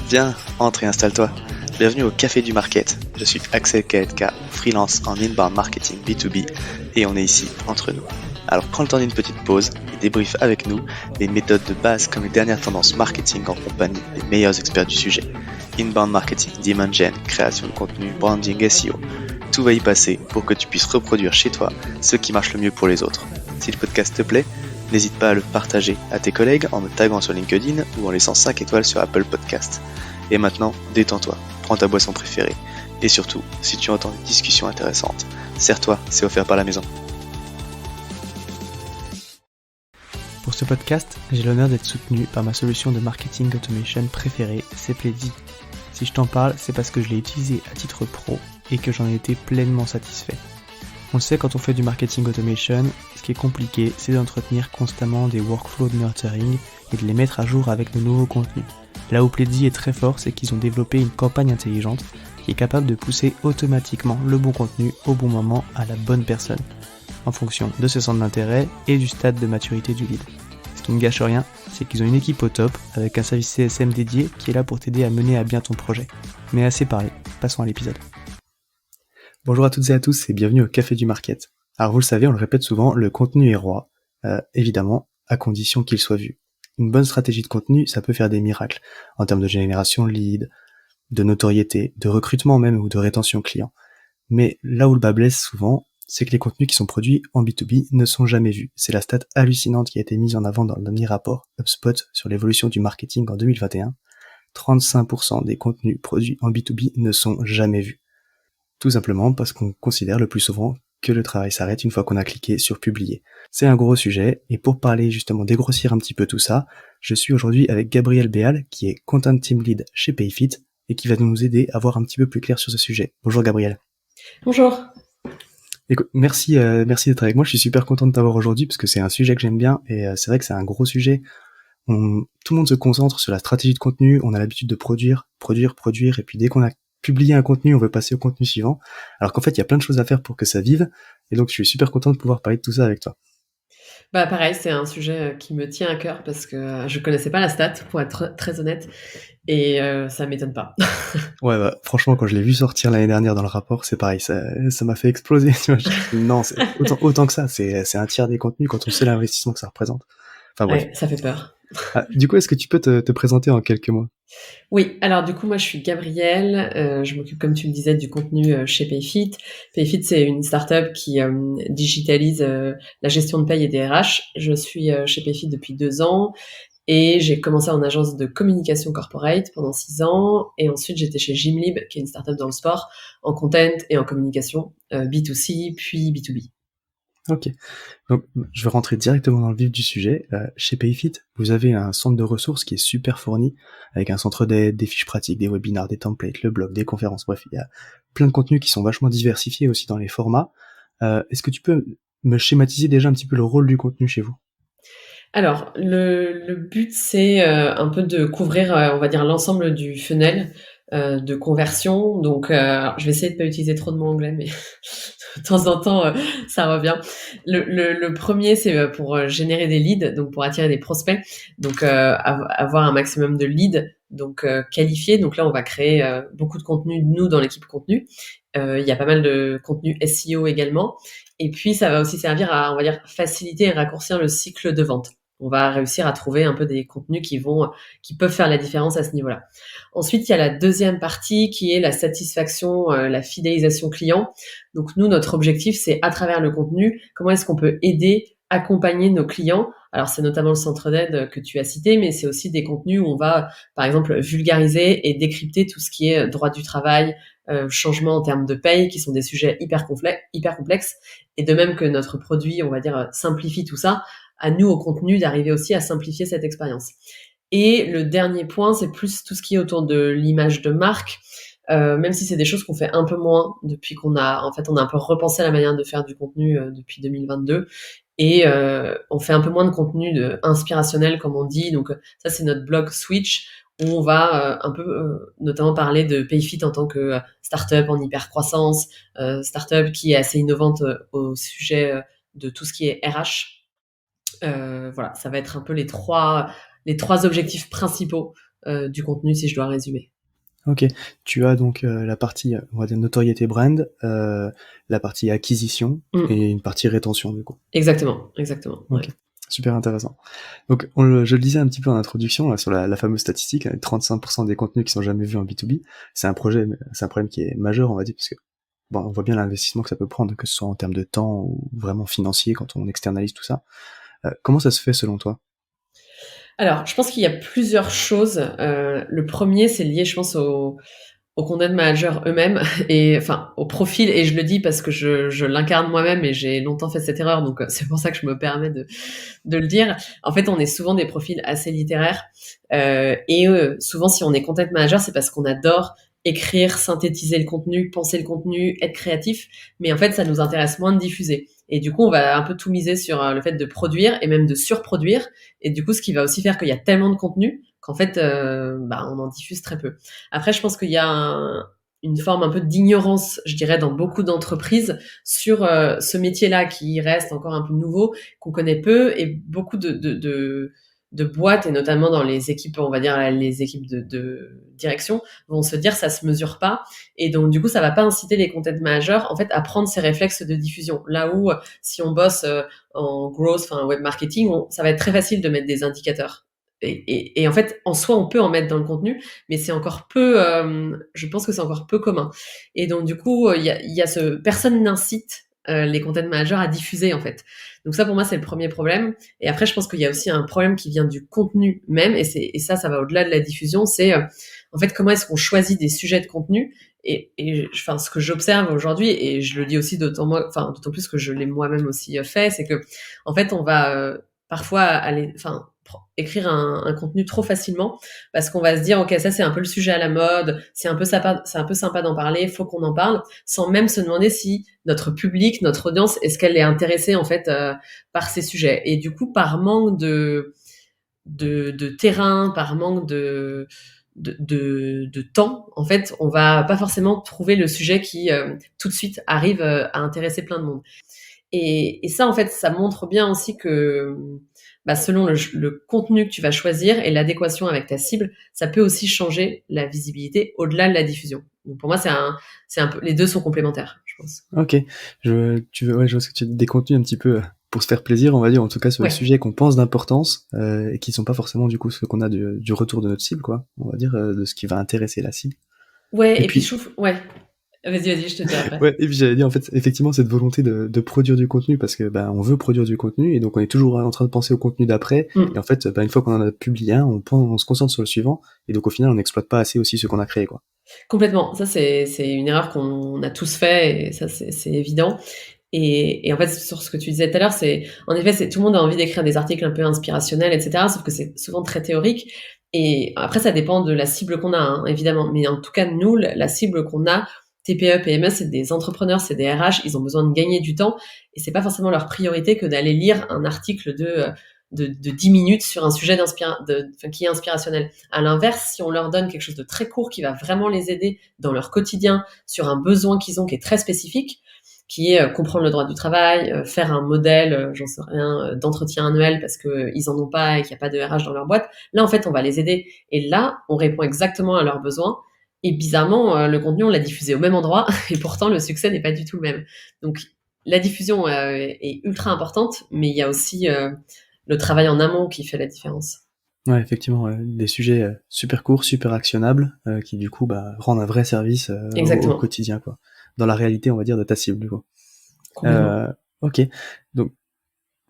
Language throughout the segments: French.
Viens, entre et installe-toi. Bienvenue au Café du Market. Je suis Axel Kaetka, freelance en inbound marketing B2B et on est ici entre nous. Alors prends le temps d'une petite pause et débriefe avec nous les méthodes de base comme les dernières tendances marketing en compagnie des meilleurs experts du sujet. Inbound marketing, demand gen, création de contenu, branding, SEO. Tout va y passer pour que tu puisses reproduire chez toi ce qui marche le mieux pour les autres. Si le podcast te plaît, n'hésite pas à le partager à tes collègues en me taguant sur LinkedIn ou en laissant 5 étoiles sur Apple Podcast. Et maintenant, détends-toi, prends ta boisson préférée. Et surtout, si tu entends une discussion intéressante, serre-toi, c'est offert par la maison. Pour ce podcast, j'ai l'honneur d'être soutenu par ma solution de marketing automation préférée, Sepleady. Si je t'en parle, c'est parce que je l'ai utilisé à titre pro et que j'en ai été pleinement satisfait. On le sait, quand on fait du marketing automation, ce qui est compliqué, c'est d'entretenir constamment des workflows de nurturing et de les mettre à jour avec de nouveaux contenus. Là où Pledzi est très fort, c'est qu'ils ont développé une campagne intelligente qui est capable de pousser automatiquement le bon contenu au bon moment à la bonne personne, en fonction de ses centres d'intérêt et du stade de maturité du lead. Ce qui ne gâche rien, c'est qu'ils ont une équipe au top, avec un service CSM dédié qui est là pour t'aider à mener à bien ton projet. Mais assez parlé, passons à l'épisode. Bonjour à toutes et à tous et bienvenue au Café du Market. Alors vous le savez, on le répète souvent, le contenu est roi, évidemment, à condition qu'il soit vu. Une bonne stratégie de contenu, ça peut faire des miracles, en termes de génération de leads, de notoriété, de recrutement même ou de rétention client. Mais là où le bas blesse souvent, c'est que les contenus qui sont produits en B2B ne sont jamais vus. C'est la stat hallucinante qui a été mise en avant dans le dernier rapport HubSpot sur l'évolution du marketing en 2021. 35% des contenus produits en B2B ne sont jamais vus. Tout simplement parce qu'on considère le plus souvent que le travail s'arrête une fois qu'on a cliqué sur publier. C'est un gros sujet, et pour parler justement dégrossir un petit peu tout ça, je suis aujourd'hui avec Gabriel Béal, qui est Content Team Lead chez Payfit, et qui va nous aider à voir un petit peu plus clair sur ce sujet. Bonjour Gabriel. Bonjour. Écoute, merci d'être avec moi, je suis super content de t'avoir aujourd'hui, parce que c'est un sujet que j'aime bien, et c'est vrai que c'est un gros sujet. Tout le monde se concentre sur la stratégie de contenu, on a l'habitude de produire, et puis dès qu'on a publié un contenu, on veut passer au contenu suivant, alors qu'en fait, il y a plein de choses à faire pour que ça vive, et donc je suis super content de pouvoir parler de tout ça avec toi. Bah pareil, c'est un sujet qui me tient à cœur parce que je connaissais pas la stat, pour être très honnête, et ça m'étonne pas. Ouais, bah, franchement, quand je l'ai vu sortir l'année dernière dans le rapport, c'est pareil, ça m'a fait exploser, tu vois. Non, c'est autant que ça, c'est un tiers des contenus quand on sait l'investissement que ça représente. Enfin bref. Ouais, ça fait peur. Ah, du coup, est-ce que tu peux te présenter en quelques mots? Oui, alors du coup, moi je suis Gabrielle, je m'occupe, comme tu le disais, du contenu chez Payfit. Payfit, c'est une startup qui digitalise la gestion de paye et des RH. Je suis chez Payfit depuis 2 ans. Et j'ai commencé en agence de communication corporate pendant 6 ans. Et ensuite, j'étais chez Gymlib, qui est une startup dans le sport, en content et en communication, B2C, puis B2B. Ok. Donc, je vais rentrer directement dans le vif du sujet. Chez Payfit, vous avez un centre de ressources qui est super fourni, avec un centre d'aide, des fiches pratiques, des webinars, des templates, le blog, des conférences. Bref, il y a plein de contenus qui sont vachement diversifiés aussi dans les formats. Est-ce que tu peux me schématiser déjà un petit peu le rôle du contenu chez vous? Alors, le but, c'est un peu de couvrir, on va dire, l'ensemble du funnel de conversion. Donc, je vais essayer de pas utiliser trop de mots anglais, mais de temps en temps, ça revient. Le premier, c'est pour générer des leads, donc pour attirer des prospects. Donc, avoir un maximum de leads, donc qualifiés. Donc là, on va créer beaucoup de contenu, nous, dans l'équipe contenu. Il y a pas mal de contenu SEO également. Et puis, ça va aussi servir à, on va dire, faciliter et raccourcir le cycle de vente. On va réussir à trouver un peu des contenus qui peuvent faire la différence à ce niveau-là. Ensuite, il y a la deuxième partie qui est la satisfaction, la fidélisation client. Donc nous, notre objectif, c'est à travers le contenu, comment est-ce qu'on peut aider, accompagner nos clients. Alors c'est notamment le centre d'aide que tu as cité, mais c'est aussi des contenus où on va, par exemple, vulgariser et décrypter tout ce qui est droit du travail, changement en termes de paye, qui sont des sujets hyper complexes. Et de même que notre produit, on va dire, simplifie tout ça, à nous, au contenu, d'arriver aussi à simplifier cette expérience. Et le dernier point, c'est plus tout ce qui est autour de l'image de marque, même si c'est des choses qu'on fait un peu moins depuis on a un peu repensé la manière de faire du contenu depuis 2022. Et on fait un peu moins de contenu inspirationnel, comme on dit. Donc ça, c'est notre blog Switch, où on va un peu notamment parler de PayFit en tant que startup en hyper croissance, startup qui est assez innovante au sujet de tout ce qui est RH. Voilà, ça va être un peu les trois objectifs principaux du contenu si je dois résumer. Ok, tu as donc la partie, on va dire, notoriété brand, la partie acquisition et une partie rétention du coup. Exactement. Ok, Ouais. super intéressant. Donc je le disais un petit peu en introduction là, sur la fameuse statistique, 35% des contenus qui sont jamais vus en B2B, c'est un problème qui est majeur, on va dire, parce que bon, on voit bien l'investissement que ça peut prendre, que ce soit en termes de temps ou vraiment financier quand on externalise tout ça. Comment ça se fait selon toi? Alors, je pense qu'il y a plusieurs choses. Le premier, c'est lié, je pense, aux content managers eux-mêmes et enfin au profil, et je le dis parce que je l'incarne moi-même et j'ai longtemps fait cette erreur, donc c'est pour ça que je me permets de le dire. En fait, on est souvent des profils assez littéraires et souvent si on est content manager, c'est parce qu'on adore écrire, synthétiser le contenu, penser le contenu, être créatif, mais en fait ça nous intéresse moins de diffuser. Et du coup, on va un peu tout miser sur le fait de produire et même de surproduire. Et du coup, ce qui va aussi faire qu'il y a tellement de contenu qu'en fait, on en diffuse très peu. Après, je pense qu'il y a une forme un peu d'ignorance, je dirais, dans beaucoup d'entreprises sur ce métier-là qui reste encore un peu nouveau, qu'on connaît peu, et beaucoup de boîtes, et notamment dans les équipes, on va dire les équipes de direction, vont se dire ça se mesure pas, et donc du coup ça va pas inciter les content managers en fait à prendre ces réflexes de diffusion. Là où si on bosse en growth, enfin web marketing, ça va être très facile de mettre des indicateurs. Et en fait, en soi, on peut en mettre dans le contenu, mais c'est encore peu. Je pense que c'est encore peu commun. Et donc du coup, il y a ce personne n'incite les content managers à diffuser en fait. Donc ça pour moi c'est le premier problème. Et après je pense qu'il y a aussi un problème qui vient du contenu même, et ça va au-delà de la diffusion. C'est en fait comment est-ce qu'on choisit des sujets de contenu. Et enfin ce que j'observe aujourd'hui, et je le dis aussi d'autant plus que je l'ai moi-même aussi fait, c'est que en fait on va parfois aller, écrire un contenu trop facilement parce qu'on va se dire ok, ça c'est un peu le sujet à la mode, c'est un peu sympa d'en parler, faut qu'on en parle, sans même se demander si notre public, notre audience, est-ce qu'elle est intéressée en fait par ces sujets. Et du coup, par manque de terrain, par manque de temps, en fait, on va pas forcément trouver le sujet qui tout de suite arrive à intéresser plein de monde. Et ça, en fait, ça montre bien aussi que selon le contenu que tu vas choisir et l'adéquation avec ta cible, ça peut aussi changer la visibilité au-delà de la diffusion. Donc pour moi, c'est un peu, les deux sont complémentaires, je pense. Ok, je vois que tu des contenus un petit peu pour se faire plaisir, on va dire, en tout cas sur les Ouais. sujets qu'on pense d'importance et qui sont pas forcément du coup ce qu'on a du retour de notre cible, quoi. On va dire de ce qui va intéresser la cible. Ouais, Et et puis puis je trouve, ouais. Vas-y, je te dis après. ouais, et puis j'allais dire en fait effectivement cette volonté de produire du contenu parce que on veut produire du contenu et donc on est toujours en train de penser au contenu d'après et en fait une fois qu'on en a publié un, on se concentre sur le suivant et donc au final on n'exploite pas assez aussi ce qu'on a créé, quoi. Complètement. Ça, c'est une erreur qu'on a tous fait, et ça, c'est évident. Et en fait, sur ce que tu disais tout à l'heure, en effet, tout le monde a envie d'écrire des articles un peu inspirationnels, etc. Sauf que c'est souvent très théorique. Et après, ça dépend de la cible qu'on a, hein, évidemment. Mais en tout cas, nous, la cible qu'on a, TPE, PME, c'est des entrepreneurs, c'est des RH, ils ont besoin de gagner du temps. Et c'est pas forcément leur priorité que d'aller lire un article de 10 minutes sur un sujet qui est inspirationnel. À l'inverse, si on leur donne quelque chose de très court qui va vraiment les aider dans leur quotidien, sur un besoin qu'ils ont qui est très spécifique, qui est comprendre le droit du travail, faire un modèle, j'en sais rien, d'entretien annuel parce que ils en ont pas et qu'il n'y a pas de RH dans leur boîte. Là, en fait, on va les aider. Et là, on répond exactement à leurs besoins. Et bizarrement, le contenu, on l'a diffusé au même endroit, et pourtant, le succès n'est pas du tout le même. Donc, la diffusion est ultra importante, mais il y a aussi le travail en amont qui fait la différence. Ouais, effectivement, des sujets super courts, super actionnables, qui du coup rendent un vrai service au quotidien, quoi. Dans la réalité, on va dire, de ta cible, du coup. Ok, donc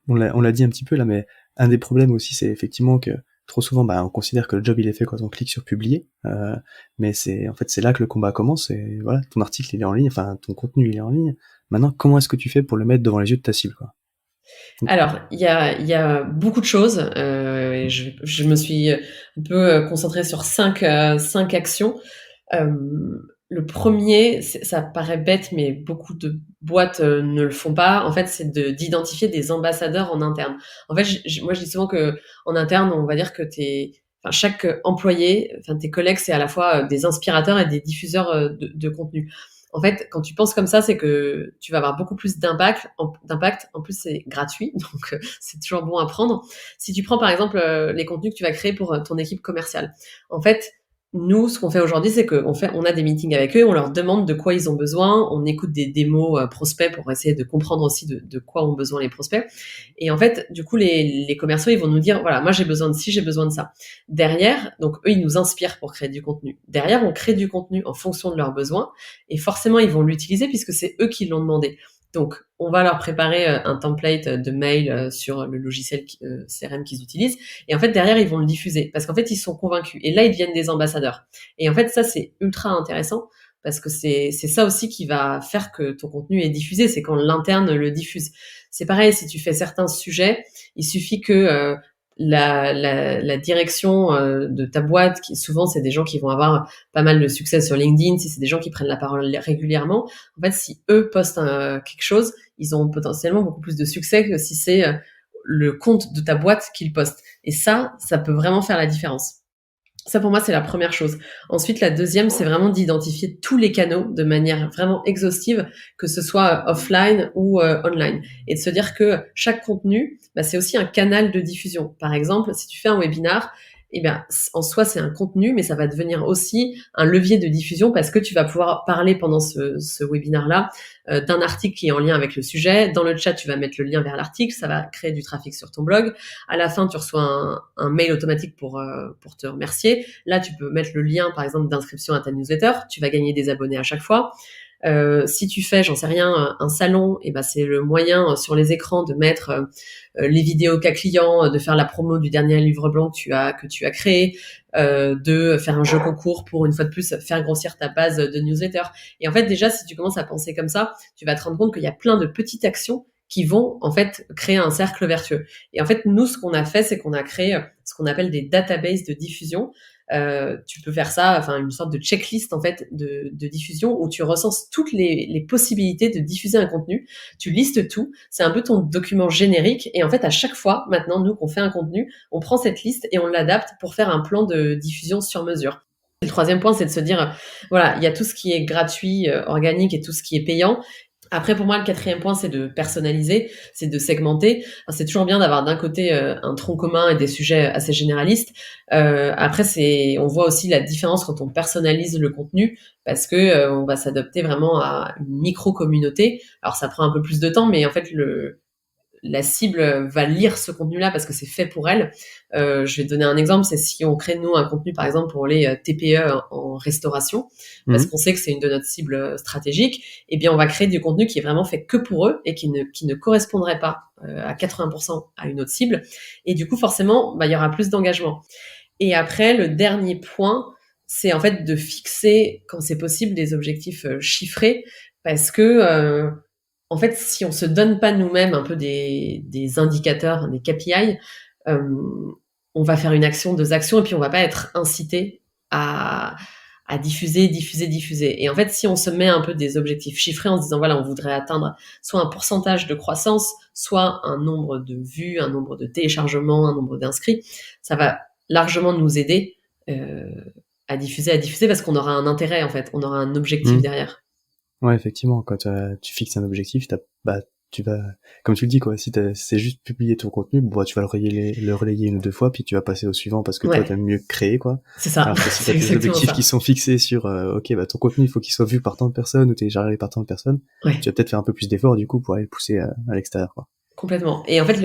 on l'a dit un petit peu là, mais un des problèmes aussi, c'est effectivement que trop souvent, on considère que le job il est fait quand on clique sur publier, mais c'est là que le combat commence. Et voilà, ton article il est en ligne, enfin ton contenu il est en ligne. Maintenant, comment est-ce que tu fais pour le mettre devant les yeux de ta cible, quoi? Alors, il y a beaucoup de choses. Et je me suis un peu concentrée sur cinq actions. Le premier, ça paraît bête, mais beaucoup de boîtes ne le font pas. En fait, c'est d'identifier des ambassadeurs en interne. En fait, moi, je dis souvent que en interne, on va dire que chaque employé, tes collègues, c'est à la fois des inspirateurs et des diffuseurs de contenu. En fait, quand tu penses comme ça, c'est que tu vas avoir beaucoup plus d'impact. En plus, c'est gratuit, donc c'est toujours bon à prendre. Si tu prends par exemple les contenus que tu vas créer pour ton équipe commerciale, en fait, nous, ce qu'on fait aujourd'hui, c'est on a des meetings avec eux, on leur demande de quoi ils ont besoin, on écoute des démos prospects pour essayer de comprendre aussi de quoi ont besoin les prospects. Et en fait, du coup, les commerciaux, ils vont nous dire, voilà, moi j'ai besoin de ci, j'ai besoin de ça. Derrière, donc eux, ils nous inspirent pour créer du contenu. Derrière, on crée du contenu en fonction de leurs besoins, et forcément, ils vont l'utiliser puisque c'est eux qui l'ont demandé. Donc, on va leur préparer un template de mail sur le logiciel CRM qu'ils utilisent. Et en fait, derrière, ils vont le diffuser parce qu'en fait, ils sont convaincus. Et là, ils deviennent des ambassadeurs. Et en fait, ça, c'est ultra intéressant parce que c'est ça aussi qui va faire que ton contenu est diffusé. C'est quand l'interne le diffuse. C'est pareil, si tu fais certains sujets, il suffit que la direction de ta boîte, qui souvent c'est des gens qui vont avoir pas mal de succès sur LinkedIn, si c'est des gens qui prennent la parole régulièrement, en fait si eux postent quelque chose, ils ont potentiellement beaucoup plus de succès que si c'est le compte de ta boîte qu'ils postent. Et ça peut vraiment faire la différence. Ça, pour moi, c'est la première chose. Ensuite, la deuxième, c'est vraiment d'identifier tous les canaux de manière vraiment exhaustive, que ce soit offline ou online. Et de se dire que chaque contenu, c'est aussi un canal de diffusion. Par exemple, si tu fais un webinar, eh bien, en soi, c'est un contenu, mais ça va devenir aussi un levier de diffusion parce que tu vas pouvoir parler pendant ce webinaire-là d'un article qui est en lien avec le sujet. Dans le chat, tu vas mettre le lien vers l'article, ça va créer du trafic sur ton blog. À la fin, tu reçois un mail automatique pour te remercier. Là, tu peux mettre le lien, par exemple, d'inscription à ta newsletter. Tu vas gagner des abonnés à chaque fois. Si tu fais, j'en sais rien, un salon, et c'est le moyen sur les écrans de mettre les vidéos cas clients, de faire la promo du dernier livre blanc que tu as créé, de faire un jeu concours pour une fois de plus faire grossir ta base de newsletter. Et en fait, déjà, si tu commences à penser comme ça, tu vas te rendre compte qu'il y a plein de petites actions qui vont en fait créer un cercle vertueux. Et en fait, nous, ce qu'on a fait, c'est qu'on a créé ce qu'on appelle des databases de diffusion. Tu peux faire ça, une sorte de checklist en fait de diffusion où tu recenses toutes les possibilités de diffuser un contenu. Tu listes tout, c'est un peu ton document générique. Et en fait, à chaque fois, maintenant, nous, qu'on fait un contenu, on prend cette liste et on l'adapte pour faire un plan de diffusion sur mesure. Le troisième point, c'est de se dire, voilà, il y a tout ce qui est gratuit, organique et tout ce qui est payant. Après, pour moi, le quatrième point, c'est de personnaliser, c'est de segmenter. Enfin, c'est toujours bien d'avoir d'un côté un tronc commun et des sujets assez généralistes. Après, on voit aussi la différence quand on personnalise le contenu, parce que on va s'adapter vraiment à une micro-communauté. Alors, ça prend un peu plus de temps, mais en fait, la cible va lire ce contenu-là parce que c'est fait pour elle. Je vais te donner un exemple, c'est si on crée, nous, un contenu, par exemple, pour les TPE en restauration, parce qu'on sait que c'est une de notre cible stratégique, eh bien, on va créer du contenu qui est vraiment fait que pour eux et qui ne correspondrait pas à 80% à une autre cible. Et du coup, forcément, il y aura plus d'engagement. Et après, le dernier point, c'est en fait de fixer, quand c'est possible, des objectifs chiffrés, parce que en fait, si on se donne pas nous-mêmes un peu des indicateurs, des KPI, on va faire une action, deux actions, et puis on va pas être incité à diffuser. Et en fait, si on se met un peu des objectifs chiffrés en se disant, voilà, on voudrait atteindre soit un pourcentage de croissance, soit un nombre de vues, un nombre de téléchargements, un nombre d'inscrits, ça va largement nous aider à diffuser parce qu'on aura un intérêt, en fait, on aura un objectif derrière. Ouais, effectivement, quand tu fixes un objectif, tu vas, comme tu le dis, quoi, si c'est juste publier ton contenu, tu vas le relayer une ou deux fois, puis tu vas passer au suivant parce que toi, t'aimes mieux créer, quoi. C'est ça. Alors que si t'as des objectifs qui sont fixés sur, ton contenu, il faut qu'il soit vu par tant de personnes ou téléchargé par tant de personnes, tu vas peut-être faire un peu plus d'efforts, du coup, pour aller le pousser à l'extérieur, quoi. Complètement. Et en fait,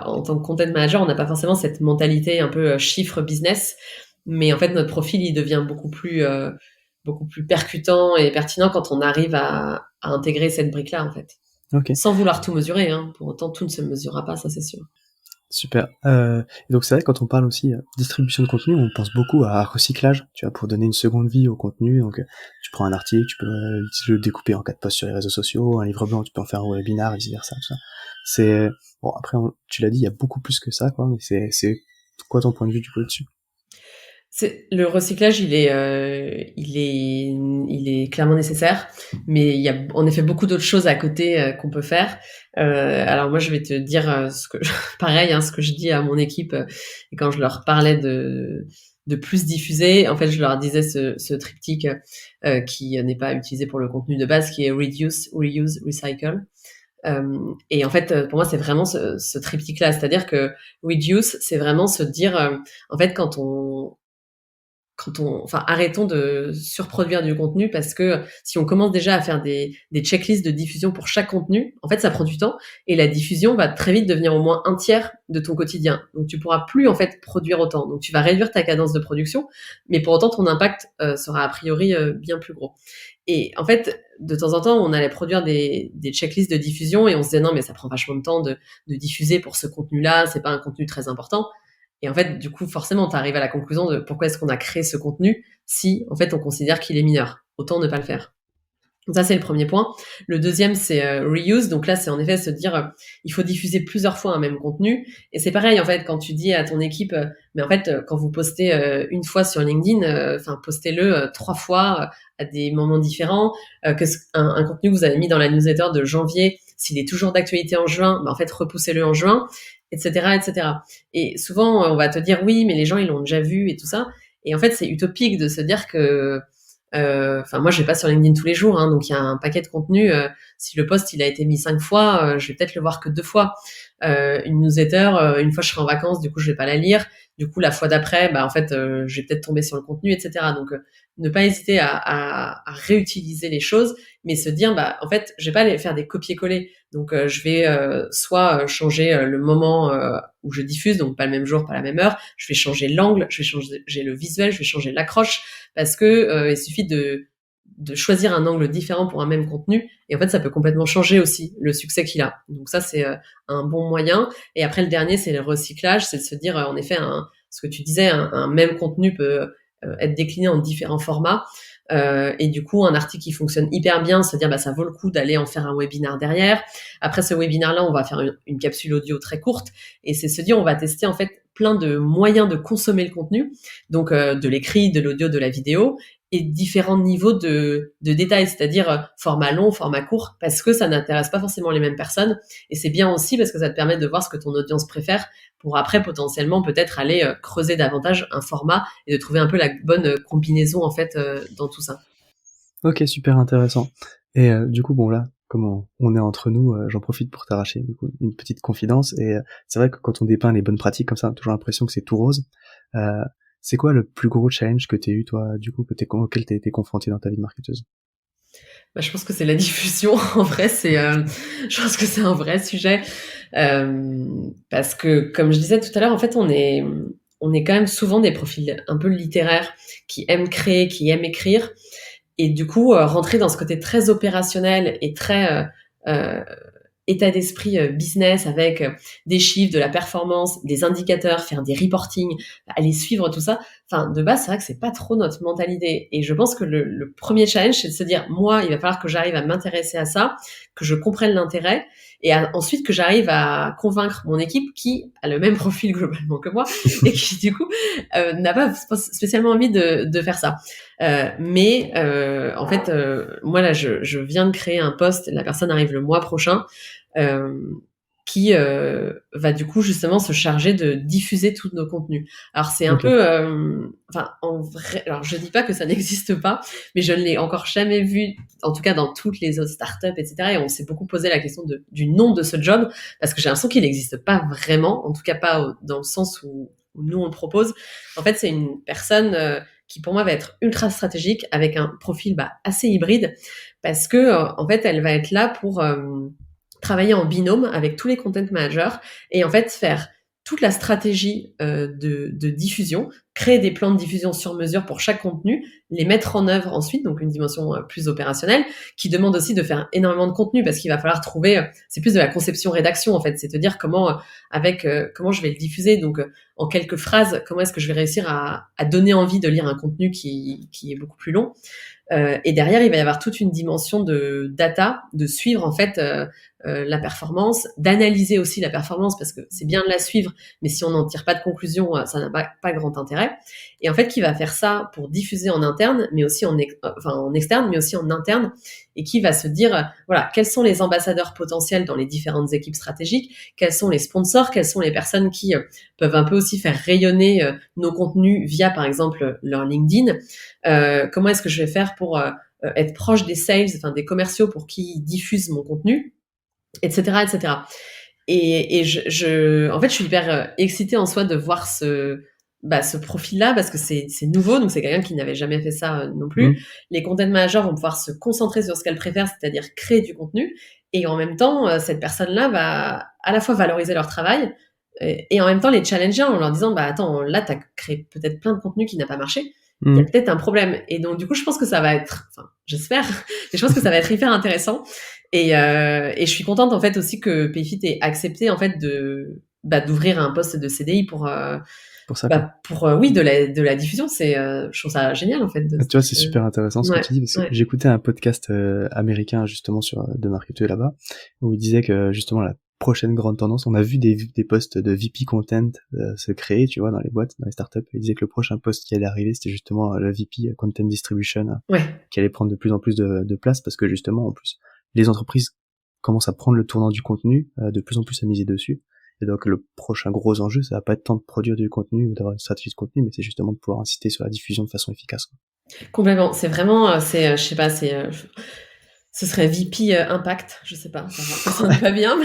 en tant que content manager, on n'a pas forcément cette mentalité un peu chiffre business, mais en fait, notre profil, il devient beaucoup plus percutant et pertinent quand on arrive à intégrer cette brique-là, en fait. Okay. Sans vouloir tout mesurer, hein. Pour autant, tout ne se mesurera pas, ça c'est sûr. Super. Donc c'est vrai, quand on parle aussi distribution de contenu, on pense beaucoup à recyclage, tu vois, pour donner une seconde vie au contenu. Donc tu prends un article, tu peux le découper en 4 posts sur les réseaux sociaux, un livre blanc, tu peux en faire un webinar, vice versa, tout ça. C'est bon, après tu l'as dit, il y a beaucoup plus que ça, quoi. Mais c'est quoi ton point de vue du coup là-dessus? Le recyclage, il est clairement nécessaire, mais il y a en effet beaucoup d'autres choses à côté qu'on peut faire. Alors moi, je vais te dire pareil, hein, ce que je dis à mon équipe et quand je leur parlais de plus diffuser, en fait, je leur disais ce triptyque qui n'est pas utilisé pour le contenu de base, qui est reduce, reuse, recycle. Et en fait, pour moi, c'est vraiment ce triptyque-là, c'est-à-dire que reduce, c'est vraiment se dire, en fait, enfin, arrêtons de surproduire du contenu parce que si on commence déjà à faire des checklists de diffusion pour chaque contenu, en fait, ça prend du temps et la diffusion va très vite devenir au moins un tiers de ton quotidien. Donc, tu pourras plus, en fait, produire autant. Donc, tu vas réduire ta cadence de production, mais pour autant, ton impact sera a priori bien plus gros. Et en fait, de temps en temps, on allait produire des checklists de diffusion et on se disait non, mais ça prend vachement de temps de diffuser pour ce contenu-là, c'est pas un contenu très important. Et en fait, du coup, forcément, tu arrives à la conclusion de pourquoi est-ce qu'on a créé ce contenu si, en fait, on considère qu'il est mineur. Autant ne pas le faire. Donc ça, c'est le premier point. Le deuxième, c'est reuse. Donc là, c'est en effet se dire, il faut diffuser plusieurs fois un même contenu. Et c'est pareil, en fait, quand tu dis à ton équipe, mais en fait, quand vous postez une fois sur LinkedIn, enfin, postez-le 3 fois à des moments différents. Que un contenu que vous avez mis dans la newsletter de janvier, s'il est toujours d'actualité en juin, en fait, repoussez-le en juin, etc., etc. Et souvent, on va te dire, oui, mais les gens, ils l'ont déjà vu et tout ça. Et en fait, c'est utopique de se dire que enfin moi je vais pas sur LinkedIn tous les jours, hein, donc il y a un paquet de contenu. Si le post il a été mis 5 fois, je vais peut-être le voir que 2 fois. Une newsletter, une fois je serai en vacances, du coup je vais pas la lire. Du coup la fois d'après, en fait je vais peut-être tomber sur le contenu, etc. Donc ne pas hésiter à réutiliser les choses, mais se dire en fait je vais pas aller faire des copier-coller. Donc je vais soit changer le moment où je diffuse, donc pas le même jour, pas la même heure. Je vais changer l'angle, je vais changer le visuel, je vais changer l'accroche parce que il suffit de choisir un angle différent pour un même contenu et en fait ça peut complètement changer aussi le succès qu'il a. Donc ça c'est un bon moyen. Et après le dernier c'est le recyclage, c'est de se dire en effet ce que tu disais, un même contenu peut être décliné en différents formats. Et du coup, un article qui fonctionne hyper bien, se dire ça vaut le coup d'aller en faire un webinaire derrière. Après ce webinaire-là, on va faire une capsule audio très courte et c'est se dire on va tester en fait plein de moyens de consommer le contenu, donc de l'écrit, de l'audio, de la vidéo et différents niveaux de détails, c'est-à-dire format long, format court, parce que ça n'intéresse pas forcément les mêmes personnes et c'est bien aussi parce que ça te permet de voir ce que ton audience préfère pour après potentiellement peut-être aller creuser davantage un format et de trouver un peu la bonne combinaison en fait dans tout ça. Ok, super intéressant. Et du coup, bon là, comme on est entre nous, j'en profite pour t'arracher du coup une petite confidence. Et c'est vrai que quand on dépeint les bonnes pratiques comme ça, on a toujours l'impression que c'est tout rose. C'est quoi le plus gros challenge que t'as eu toi, du coup, auquel t'as été confronté dans ta vie de marketeuse? Je pense que c'est la diffusion. En vrai, je pense que c'est un vrai sujet parce que, comme je disais tout à l'heure, en fait, on est quand même souvent des profils un peu littéraires qui aiment créer, qui aiment écrire, et du coup, rentrer dans ce côté très opérationnel et très état d'esprit business avec des chiffres, de la performance, des indicateurs, faire des reporting, aller suivre tout ça. Enfin, de base, c'est vrai que c'est pas trop notre mentalité. Et je pense que le premier challenge, c'est de se dire, moi, il va falloir que j'arrive à m'intéresser à ça, que je comprenne l'intérêt, et ensuite que j'arrive à convaincre mon équipe qui a le même profil globalement que moi, et qui, du coup, n'a pas spécialement envie de faire ça. Mais en fait, moi, là, je viens de créer un post, la personne arrive le mois prochain, qui va du coup justement se charger de diffuser tous nos contenus. Alors c'est un peu, enfin en vrai, alors je dis pas que ça n'existe pas, mais je ne l'ai encore jamais vu, en tout cas dans toutes les autres startups, etc. Et on s'est beaucoup posé la question du nom de ce job parce que j'ai l'impression qu'il n'existe pas vraiment, en tout cas pas dans le sens où nous on le propose. En fait, c'est une personne qui pour moi va être ultra stratégique avec un profil assez hybride parce que en fait elle va être là pour travailler en binôme avec tous les content managers et en fait faire toute la stratégie de diffusion, créer des plans de diffusion sur mesure pour chaque contenu, les mettre en œuvre ensuite, donc une dimension plus opérationnelle, qui demande aussi de faire énormément de contenu parce qu'il va falloir trouver, c'est plus de la conception-rédaction en fait, c'est de dire comment je vais le diffuser, donc en quelques phrases, comment est-ce que je vais réussir à donner envie de lire un contenu qui est beaucoup plus long. Et derrière, il va y avoir toute une dimension de data, de suivre en fait la performance, d'analyser aussi la performance parce que c'est bien de la suivre, mais si on n'en tire pas de conclusion, ça n'a pas grand intérêt. d'intérêt, et en fait qui va faire ça pour diffuser en interne, mais aussi en externe, mais aussi en interne, et qui va se dire, voilà, quels sont les ambassadeurs potentiels dans les différentes équipes stratégiques, quels sont les sponsors, quelles sont les personnes qui peuvent un peu aussi faire rayonner nos contenus via, par exemple, leur LinkedIn, comment est-ce que je vais faire pour être proche des sales, enfin des commerciaux pour qu'ils diffusent mon contenu, etc., etc. Et en fait, je suis hyper excitée en soi de voir ce profil-là, parce que c'est nouveau, donc c'est quelqu'un qui n'avait jamais fait ça non plus. Les content managers vont pouvoir se concentrer sur ce qu'elles préfèrent, c'est-à-dire créer du contenu, et en même temps, cette personne-là va à la fois valoriser leur travail, et en même temps les challenger en leur disant, attends, là, t'as créé peut-être plein de contenu qui n'a pas marché, il y a peut-être un problème. Et donc, du coup, je pense que ça va être, j'espère, mais je pense que ça va être hyper intéressant. Et je suis contente, en fait, aussi que Payfit ait accepté, en fait, d'ouvrir un poste de CDI pour ça, de la diffusion. Je trouve ça génial, en fait. Tu vois, c'est super intéressant ce que tu dis, parce que j'écoutais un podcast américain, justement, de marketing là-bas, où il disait que, justement, la prochaine grande tendance, on a vu des postes de VP Content se créer, tu vois, dans les boîtes, dans les startups. Il disait que le prochain poste qui allait arriver, c'était justement le VP Content Distribution, qui allait prendre de plus en plus de place, parce que justement, en plus, les entreprises commencent à prendre le tournant du contenu, de plus en plus à miser dessus. Et donc le prochain gros enjeu, ça va pas être tant de produire du contenu ou d'avoir une stratégie de contenu, mais c'est justement de pouvoir inciter sur la diffusion de façon efficace. Complètement. C'est vraiment, je sais pas, ce serait VP Impact, je sais pas, ça sonne pas bien,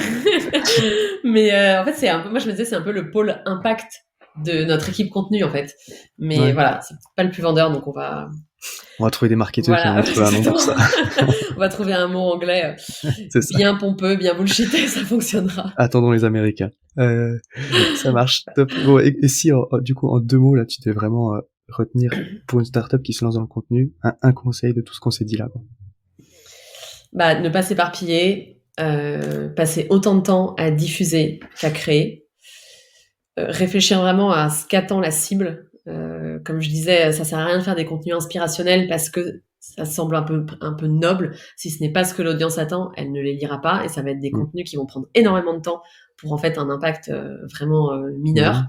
mais en fait c'est un peu, moi je me disais, c'est un peu le pôle Impact de notre équipe contenu, en fait. Mais voilà, c'est pas le plus vendeur, donc on va trouver des marketeurs qui vont trouver un nom pour ça. On va trouver un mot anglais bien pompeux, bien bullshité, ça fonctionnera. Attendons les Américains. Ça marche. Top. Bon, et si, du coup, en 2 mots, là, tu devais vraiment retenir pour une startup qui se lance dans le contenu, un conseil de tout ce qu'on s'est dit là, quoi. Ne pas s'éparpiller, passer autant de temps à diffuser qu'à créer, réfléchir vraiment à ce qu'attend la cible. Comme je disais, ça sert à rien de faire des contenus inspirationnels parce que ça semble un peu noble. Si ce n'est pas ce que l'audience attend, elle ne les lira pas, et ça va être des contenus qui vont prendre énormément de temps pour en fait un impact vraiment mineur.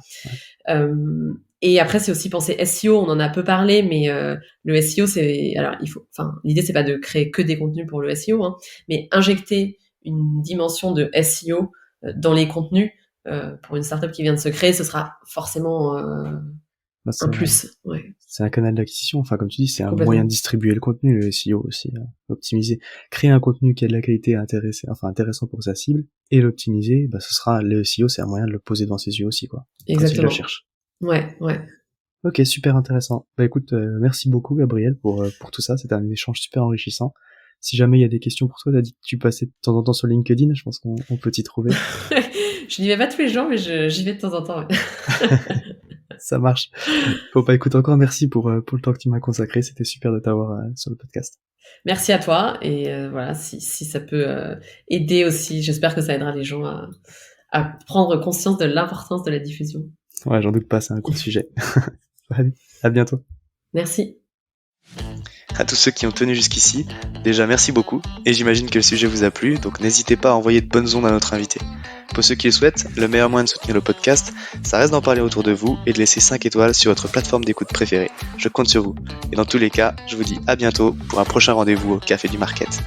Et après, c'est aussi penser SEO. On en a peu parlé, mais le SEO, l'idée, c'est pas de créer que des contenus pour le SEO, mais injecter une dimension de SEO dans les contenus pour une startup qui vient de se créer, ce sera forcément un plus. C'est un canal d'acquisition. Enfin, comme tu dis, c'est un moyen de distribuer le contenu, le SEO aussi, optimiser. Créer un contenu qui a de la qualité intéressant pour sa cible, et l'optimiser, ce sera le SEO, c'est un moyen de le poser devant ses yeux aussi, quoi. Exactement. Quand il le cherche. Ouais. Ok, super intéressant. Écoute, merci beaucoup Gabriel pour tout ça. C'était un échange super enrichissant. Si jamais il y a des questions pour toi, t'as dit que tu passais de temps en temps sur LinkedIn, je pense qu'on peut t'y trouver. Je n'y vais pas tous les jours, mais j'y vais de temps en temps. Ouais. Ça marche. Bon, écoute, encore merci pour le temps que tu m'as consacré. C'était super de t'avoir sur le podcast. Merci à toi, et voilà, si ça peut aider aussi, j'espère que ça aidera les gens à prendre conscience de l'importance de la diffusion. Ouais, j'en doute pas, c'est un gros sujet. Allez, à bientôt. Merci. À tous ceux qui ont tenu jusqu'ici, déjà merci beaucoup, et j'imagine que le sujet vous a plu, donc n'hésitez pas à envoyer de bonnes ondes à notre invité. Pour ceux qui le souhaitent, le meilleur moyen de soutenir le podcast, ça reste d'en parler autour de vous et de laisser 5 étoiles sur votre plateforme d'écoute préférée. Je compte sur vous. Et dans tous les cas, je vous dis à bientôt pour un prochain rendez-vous au Café du Market.